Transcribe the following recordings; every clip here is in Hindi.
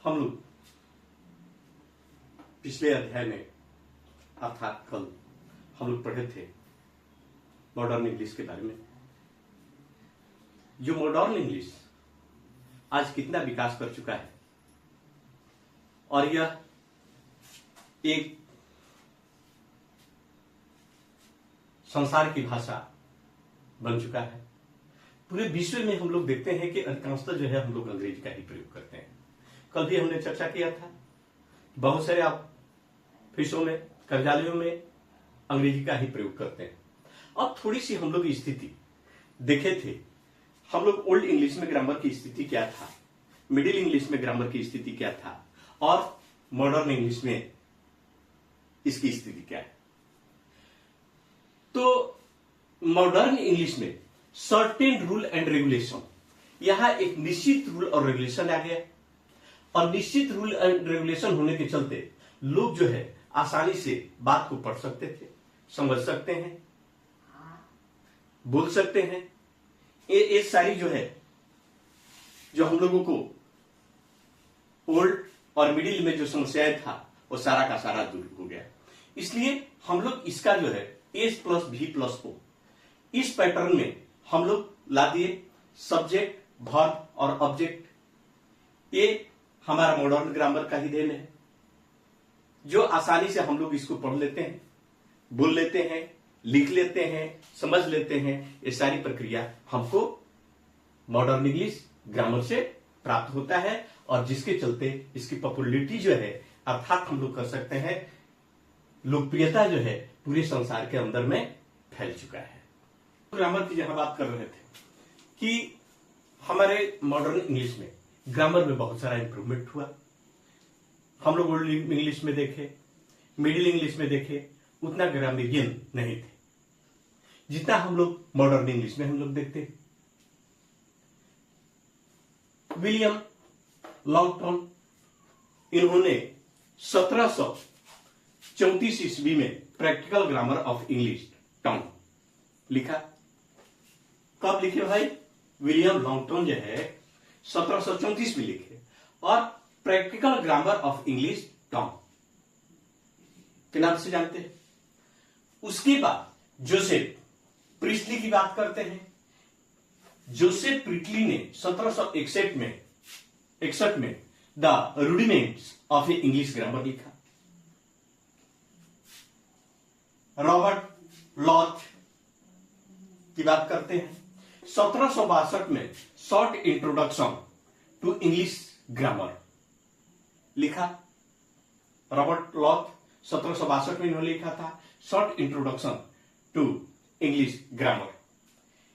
हम लोग पिछले अध्याय में अर्थात कल हम लोग पढ़े थे मॉडर्न इंग्लिश के बारे में। जो मॉडर्न इंग्लिश आज कितना विकास कर चुका है और यह एक संसार की भाषा बन चुका है। पूरे विश्व में हम लोग देखते हैं कि अधिकांशतः जो है हम लोग अंग्रेजी का ही प्रयोग करते हैं। कल भी हमने चर्चा किया था, बहुत सारे ऑफिसों में, कार्यालयों में अंग्रेजी का ही प्रयोग करते हैं। अब थोड़ी सी हम लोग स्थिति देखे थे। हम लोग ओल्ड इंग्लिश में ग्रामर की स्थिति क्या था, मिडिल इंग्लिश में ग्रामर की स्थिति क्या था और मॉडर्न इंग्लिश में इसकी स्थिति क्या है। तो मॉडर्न इंग्लिश में सर्टेन रूल एंड रेगुलेशन, यहां एक निश्चित रूल और रेगुलेशन आ गया और निश्चित रूल एंड रेगुलेशन होने के चलते लोग जो है आसानी से बात को पढ़ सकते थे, समझ सकते हैं, बोल सकते हैं। ये सारी जो है, जो हम लोगों को ओल्ड और मिडिल में जो समस्याएं था वो सारा का सारा दूर हो गया। इसलिए हम लोग इसका जो है एस प्लस भी प्लस ओ इस पैटर्न में हम लोग ला दिए। सब्जेक्ट, वर्ब और ऑब्जेक्ट, ये हमारा मॉडर्न ग्रामर का ही देन है, जो आसानी से हम लोग इसको पढ़ लेते हैं, बोल लेते हैं, लिख लेते हैं, समझ लेते हैं। ये सारी प्रक्रिया हमको मॉडर्न इंग्लिश ग्रामर से प्राप्त होता है और जिसके चलते इसकी पॉपुलरिटी जो है, अर्थात हम लोग कर सकते हैं लोकप्रियता जो है पूरे संसार के अंदर में फैल चुका है। ग्रामर की जहां बात कर रहे थे कि हमारे मॉडर्न इंग्लिश में ग्रामर में बहुत सारा इंप्रूवमेंट हुआ। हम लोग ओल्ड इंग्लिश में देखे, मिडिल इंग्लिश में देखे, उतना ग्रामरियन नहीं थे जितना हम लोग मॉडर्न इंग्लिश में हम लोग देखते हैं। विलियम लॉन्गटन, इन्होंने 1734 ईस्वी में practical grammar of English town लिखा। कब लिखे भाई? विलियम लॉन्गटन जो है 1734 में लिखे और practical grammar of English town के नाम से जानते हैं। उसके बाद जोसेफ प्रिस्टली की बात करते हैं। जोसेफ प्रिस्टली ने 1761 में the rudiments of a English grammar लिखा। रॉबर्ट लॉथ की बात करते हैं। 1762 में short introduction to English grammar लिखा। रॉबर्ट लॉथ 1762 में इन्होंने लिखा था short introduction to English grammar.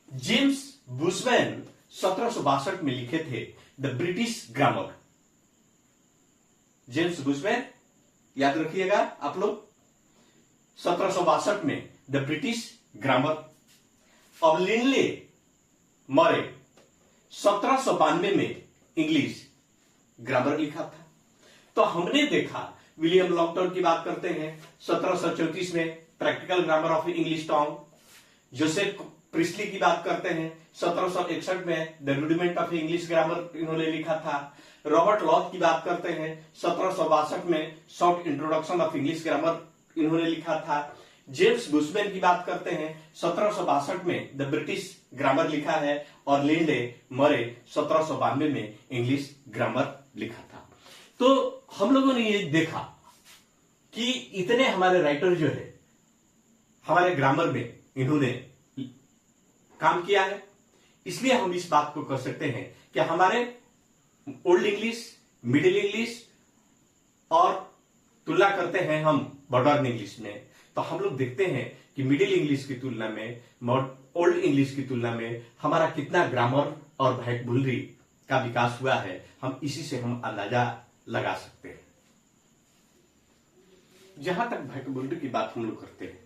James Bushman 1762 में लिखे थे the British grammar. James Bushman, याद रखिएगा आप लोग, 1762 में द ब्रिटिश ग्रामर। अब लिनले मरे 1792 में इंग्लिश ग्रामर लिखा था। तो हमने देखा विलियम लॉन्गटन की बात करते हैं 1734 में practical grammar of English town. Joseph priestly की बात करते हैं 1761 में the rudiment of English grammar इन्होंने लिखा था। रॉबर्ट लॉथ की बात करते हैं 1762 में short introduction of English grammar इन्होंने लिखा था। जेम्स बुशमैन की बात करते हैं 1762 में द ब्रिटिश ग्रामर लिखा है और लिंडले मरे 1792 में इंग्लिश ग्रामर लिखा था। तो हम लोगों ने ये देखा कि इतने हमारे राइटर जो है हमारे ग्रामर में इन्होंने काम किया है। इसलिए हम इस बात को कह सकते हैं कि हमारे ओल्ड इंग्लिश, मिडिल इंग्लिश और तुलना करते हैं हम मॉडर्न इंग्लिश में, तो हम लोग देखते हैं कि मिडिल इंग्लिश की तुलना में, ओल्ड इंग्लिश की तुलना में हमारा कितना ग्रामर और वोकैबुलरी का विकास हुआ है। हम इसी से हम अंदाजा लगा सकते हैं। जहां तक वोकैबुलरी की बात हम लोग करते हैं,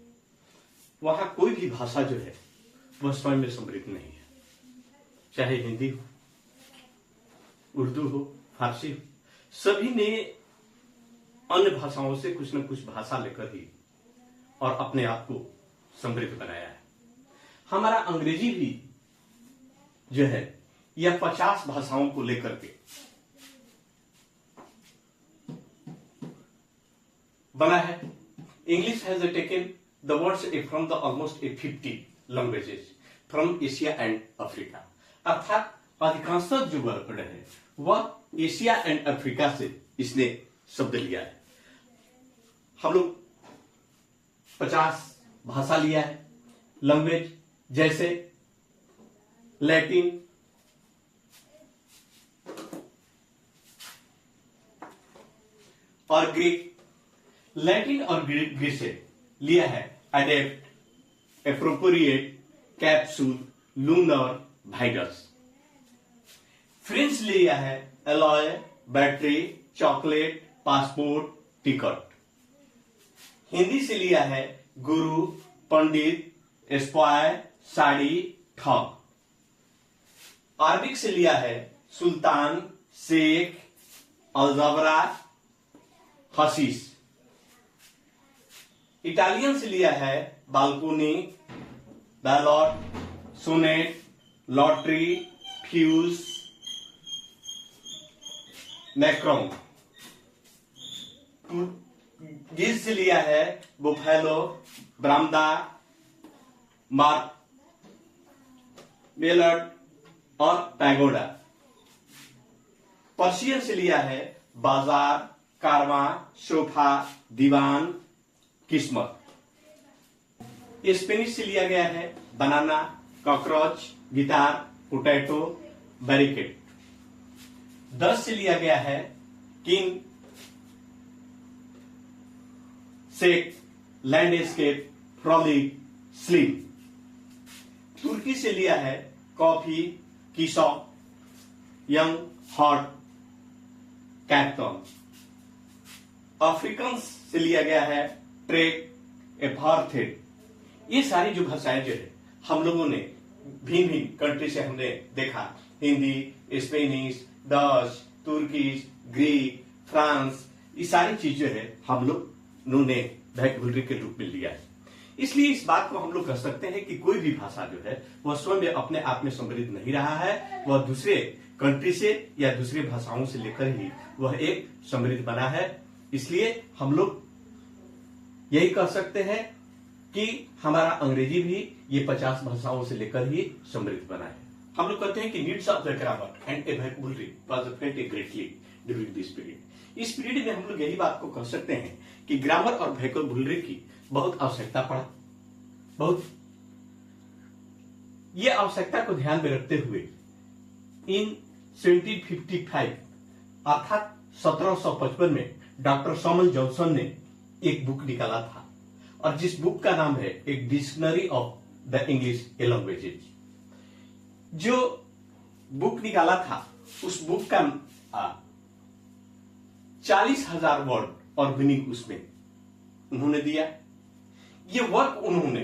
वहां कोई भी भाषा जो है वह स्वयं में समृद्ध नहीं है। चाहे हिंदी हो, उर्दू हो, फारसी हो, सभी ने अन्य भाषाओं से कुछ न कुछ भाषा लेकर ही और अपने आप को समृद्ध बनाया है। हमारा अंग्रेजी भी जो है यह 50 भाषाओं को लेकर के बना है। English has taken the words from the almost 50 languages from Asia and Africa, अर्थात अधिकांशतः जो वर्ड है वह एशिया एंड अफ्रीका से इसने शब्द लिया है। हम लोग 50 भाषा लिया है, लैंग्वेज, जैसे लैटिन, और ग्रीक। लैटिन और ग्रीक से लिया है adept, appropriate, capsule, lunar, vides. French लिया है alloy, battery, chocolate, passport, ticket. Hindi से लिया है गुरु, पंडित, स्क्वायर, साड़ी, ठग। अरबिक से लिया है sultan, sheikh, algebra, hashish. Italian से लिया है balcony, ballot, sonnet, lottery, fuse, macaron. पुर्तगाल से लिया है बुफेलो, ब्रामदा, मार्क, बेलट और पैगोडा। पर्शियन से लिया है बाजार, कारवां, सोफा, दीवान, किस्मत। स्पेनिश से लिया गया है banana, cockroach, guitar, potato, barricade. Dutch से लिया गया है king, shake, landscape, frolic, slim. तुर्की से लिया है कॉफी, किसो, यंग, हॉट, कैप्टन। अफ्रीकन से लिया गया है ट्रेक, एपार्थेड। ये सारी जो भाषाएं जो है हम लोगों ने भिन्न भिन्न कंट्री से हमने देखा, Hindi, Spanish, Dutch, Turkish, Greek, France, ये सारी चीजें है हम लोग ने वोकैबुलरी के रूप में लिया है। इसलिए इस बात को हम लोग कह सकते हैं कि कोई भी भाषा जो है वह स्वयं अपने आप में समृद्ध नहीं रहा है, वह दूसरे कंट्री से या दूसरी भाषाओं से लेकर ही वह एक समृद्ध बना है। इसलिए हम लोग यही कह सकते हैं कि हमारा अंग्रेजी भी ये 50 भाषाओं से लेकर ही समृद्ध बना है। हम लोग कहते हैं कि needs of the grammar and A vocabulary was felt greatly during this period. इस पीरियड में हम लोग यही बात को कह सकते हैं कि ग्रामर और वोकैबुलरी की बहुत आवश्यकता पड़ा। बहुत ये आवश्यकता को ध्यान में रखते हुए इन 1755 अर्थात 1755 में डॉक्टर सैमुअल जॉनसन ने एक बुक निकाला था, और जिस बुक का नाम है एक dictionary of the English languages. जो बुक निकाला था उस बुक का 40,000 वर्ड और मीनिंग उसमें उन्होंने दिया। ये वर्क उन्होंने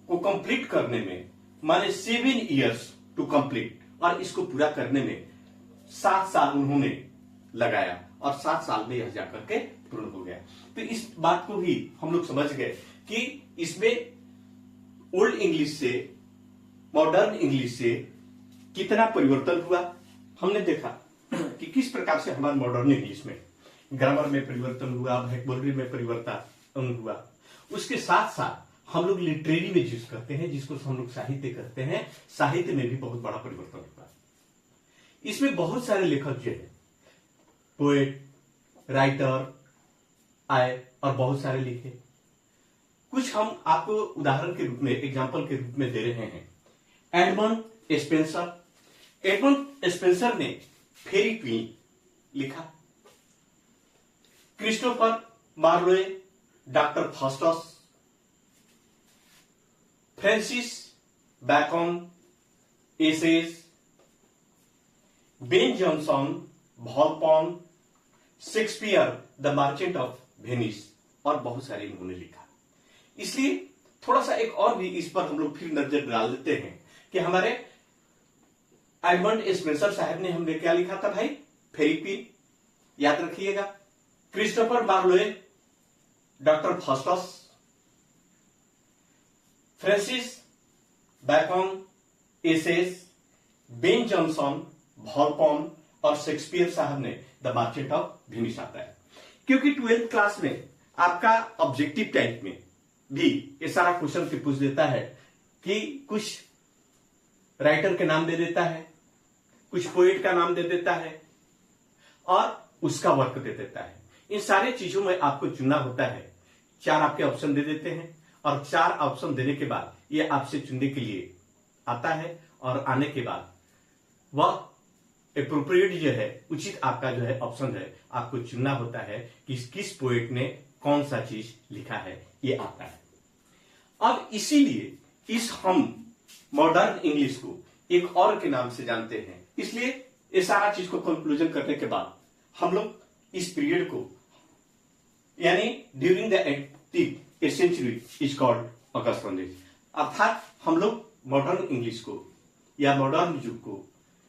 को कंप्लीट करने में माने 7 इयर्स टू कंप्लीट, और इसको पूरा करने में 7 साल उन्होंने लगाया, और 7 साल में यह जाकर के पूर्ण हो गया। तो इस बात को भी हम लोग समझ गए कि इसमें ओल्ड इंग्लिश से मॉडर्न इंग्लिश से कितना परिवर्तन हुआ। हमने देखा कि किस प्रकार से हमारे मॉडर्न इंग्लिश में ग्रामर में परिवर्तन हुआ, वोकैबुलरी में परिवर्तन हुआ। उसके साथ साथ हम लोग लिटरेरी में यूज करते हैं, जिसको हम लोग साहित्य कहते हैं, साहित्य में भी बहुत बड़ा परिवर्तन हुआ। इसमें बहुत सारे लेखक जो है पोएट, राइटर आए और बहुत सारे लिखे। कुछ हम आपको उदाहरण के रूप में, एग्जाम्पल के रूप में दे रहे हैं। Edmund Spenser. एडमंड स्पेंसर ने फेरी क्वीन लिखा। Christopher Marlowe, Doctor Faustus, Francis Bacon, Essays, Ben Jonson, Volpone, Shakespeare, the Merchant of Venice, और बहुत सारे इन्होंने लिखा। इसलिए थोड़ा सा एक और भी इस पर हम लोग फिर नजर डाल देते हैं कि हमारे एडमंड स्पेंसर साहब ने हमने क्या लिखा था भाई, फेरी क्वीन, याद रखिएगा। Christopher Marlowe, Doctor Faustus, Francis Bacon, Essays, Ben Jonson, Volpone और शेक्सपियर साहब ने द मर्चेंट ऑफ वेनिस आता है। क्योंकि 12th क्लास में आपका ऑब्जेक्टिव टाइप में भी ये सारा क्वेश्चन से पूछ देता है कि कुछ राइटर के नाम दे देता है, कुछ पोएट का नाम दे देता है और उसका वर्क दे देता है। इन सारे चीजों में आपको चुनना होता है। 4 आपके ऑप्शन दे देते हैं और 4 ऑप्शन देने के बाद ये आपसे चुनने के लिए आता है और आने के बाद वह एप्रोप्रिएट जो है, उचित आपका जो है ऑप्शन है, आपको चुनना होता है कि किस पोएट ने कौन सा चीज लिखा है, ये आता है। अब इसीलिए इस हम मॉडर्न इंग्लिश को एक और के नाम से जानते हैं। इसलिए ये सारा चीज को कंक्लूजन करने के बाद हम लोग इस पीरियड को यानी during the 18th century is called Augustan age, अर्थात हम लोग मॉडर्न इंग्लिश को या मॉडर्न युग को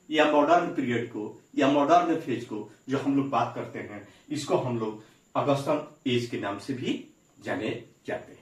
या मॉडर्न पीरियड को या मॉडर्न फेज को जो हम लोग बात करते हैं, इसको हम लोग ऑगस्टन एज के नाम से भी जाने जाते हैं।